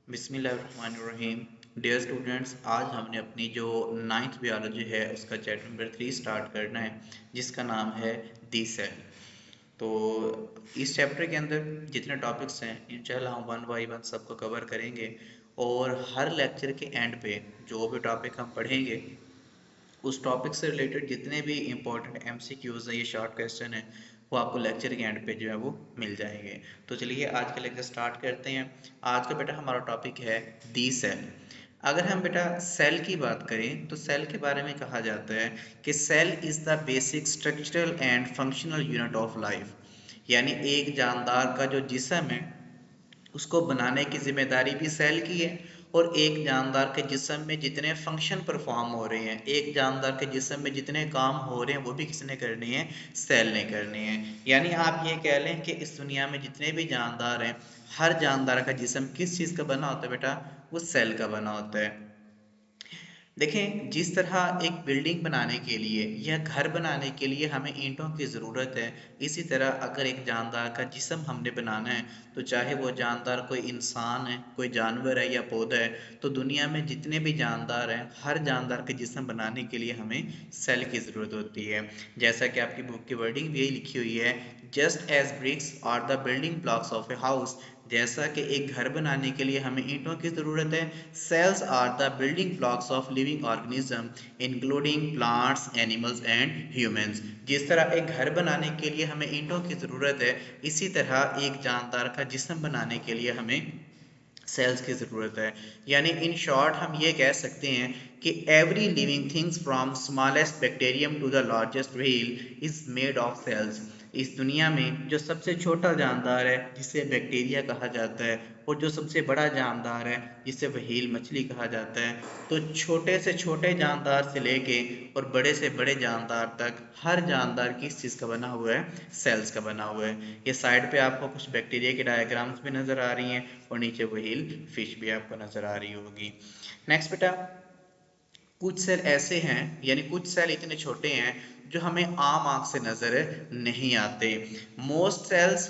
बिस्मिल्लाहिर्रहमानिर्रहीम। Dear students, आज हमने अपनी जो नाइन्थ बायोलॉजी है उसका चैप्टर नंबर 3 स्टार्ट करना है, जिसका नाम है दी सेल। तो इस चैप्टर के अंदर जितने टॉपिक्स हैं इंशाल्लाह हम वन बाई वन सबको कवर करेंगे, और हर लेक्चर के एंड पे जो भी टॉपिक हम पढ़ेंगे उस टॉपिक से रिलेटेड जितने भी इंपॉर्टेंट एमसीक्यूज हैं, ये शॉर्ट क्वेश्चन है, वो आपको लेक्चर के एंड पे जो है वो मिल जाएंगे। तो चलिए आज का लेक्चर स्टार्ट करते हैं। आज का बेटा हमारा टॉपिक है दी सेल। अगर हम बेटा सेल की बात करें तो सेल के बारे में कहा जाता है कि cell is the basic structural and functional unit of life. यानी एक जानदार का जो जिस्म है उसको बनाने की जिम्मेदारी भी सेल की है, और एक जानदार के जिस्म में जितने फंक्शन परफॉर्म हो रहे हैं, एक जानदार के जिस्म में जितने काम हो रहे हैं, वो भी किसने करने हैं? सेल ने करने हैं। यानी आप ये कह लें कि इस दुनिया में जितने भी जानदार हैं, हर जानदार का जिस्म किस चीज़ का बना होता है बेटा? वो सेल का बना होता है। देखें, जिस तरह एक बिल्डिंग बनाने के लिए या घर बनाने के लिए हमें ईंटों की ज़रूरत है, इसी तरह अगर एक जानदार का जिस्म हमने बनाना है, तो चाहे वो जानदार कोई इंसान है, कोई जानवर है या पौधा है, तो दुनिया में जितने भी जानदार हैं, हर जानदार के जिस्म बनाने के लिए हमें सेल की ज़रूरत होती है। जैसा कि आपकी बुक की वर्डिंग भी यही लिखी हुई है, just as bricks are the building blocks of a house. जैसा कि एक घर बनाने के लिए हमें ईंटों की ज़रूरत है, cells are the building blocks of living organism including plants, animals and humans. जिस तरह एक घर बनाने के लिए हमें ईंटों की ज़रूरत है, इसी तरह एक जानदार का जिस्म बनाने के लिए हमें सेल्स की ज़रूरत है। यानी इन शॉर्ट हम ये कह सकते हैं कि every living things from smallest bacterium to the largest whale is made of cells. इस दुनिया में जो सबसे छोटा जानदार है जिसे बैक्टीरिया कहा जाता है, और जो सबसे बड़ा जानदार है जिसे व्हेल मछली कहा जाता है, तो छोटे से छोटे जानदार से लेके और बड़े से बड़े जानदार तक हर जानदार किस चीज़ का बना हुआ है? सेल्स का बना हुआ है। ये साइड पे आपको कुछ बैक्टीरिया की डायग्राम्स भी नज़र आ रही हैं, और नीचे व्हेल फिश भी आपको नज़र आ रही होगी। नेक्स्ट बेटा, कुछ सेल ऐसे हैं, यानी कुछ सेल इतने छोटे हैं जो हमें आम आंख से नजर नहीं आते। Most cells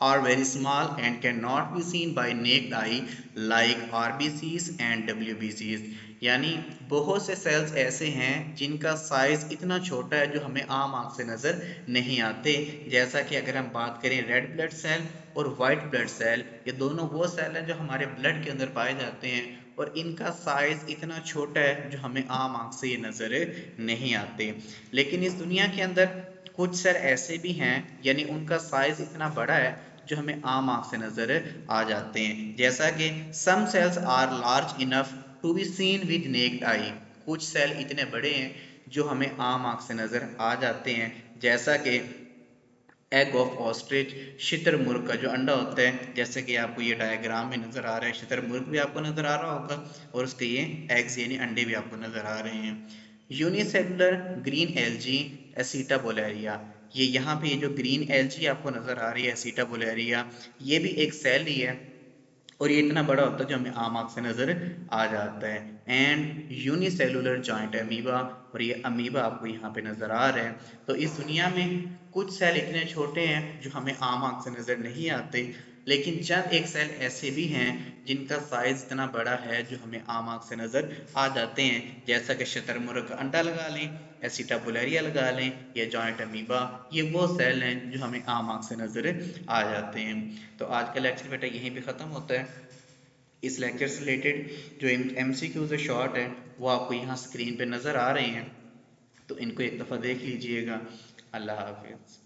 are very small and cannot be seen by naked eye like RBCs and WBCs। यानी बहुत से सेल्स ऐसे हैं जिनका साइज इतना छोटा है जो हमें आम आंख से नजर नहीं आते। जैसा कि अगर हम बात करें रेड ब्लड सेल और वाइट ब्लड सेल, ये दोनों वो सेल हैं जो हमारे ब्लड के अंदर पाए जाते हैं, और इनका साइज इतना छोटा है जो हमें आम आंख से ये नजर नहीं आते। लेकिन इस दुनिया के अंदर कुछ सेल ऐसे भी हैं, यानी उनका साइज इतना बड़ा है जो हमें आम आंख से नजर आ जाते हैं। जैसा कि some cells are large enough to be seen with naked eye. कुछ सेल इतने बड़े हैं जो हमें आम आंख से नजर आ जाते हैं। जैसा कि एग ऑफ ऑस्ट्रिच, शुतुरमुर्ग का जो अंडा होता है, जैसे कि आपको ये डायग्राम में नजर आ रहा है, शुतुरमुर्ग भी आपको नजर आ रहा होगा, और उसके ये एग्स यानी अंडे भी आपको नजर आ रहे हैं। यूनिसेलुलर ग्रीन एल्गी एसिटाबोलेरिया, ये यहाँ पे ये जो ग्रीन एल्गी आपको नजर आ रही है एसिटाबोलेरिया, ये भी एक सेल ही है, और ये इतना बड़ा होता है जो हमें आम आंख से नजर आ जाता है। एंड यूनिसेलुलर जॉइंट अमीबा, और ये अमीबा आपको यहाँ पे नजर आ रहे हैं। तो इस दुनिया में कुछ सेल इतने छोटे हैं जो हमें आम आंख से नजर नहीं आते, लेकिन चंद एक सेल ऐसे भी हैं जिनका साइज इतना बड़ा है जो हमें आम आंख से नजर आ जाते हैं। जैसा कि शुतुरमुर्ग का अंडा लगा लें, एसिटाबुलेरिया लगा लें, या जॉइंट अमीबा, ये वो सेल हैं जो हमें आम आंख से नजर आ जाते हैं। तो आज का लेक्चर बेटा यहीं पे ख़त्म होता है। इस लेक्चर से रिलेटेड जो एमसीक्यूज शॉर्ट है वो आपको यहाँ स्क्रीन पे नज़र आ रहे हैं, तो इनको एक दफ़ा देख लीजिएगा। अल्लाह हाफिज़।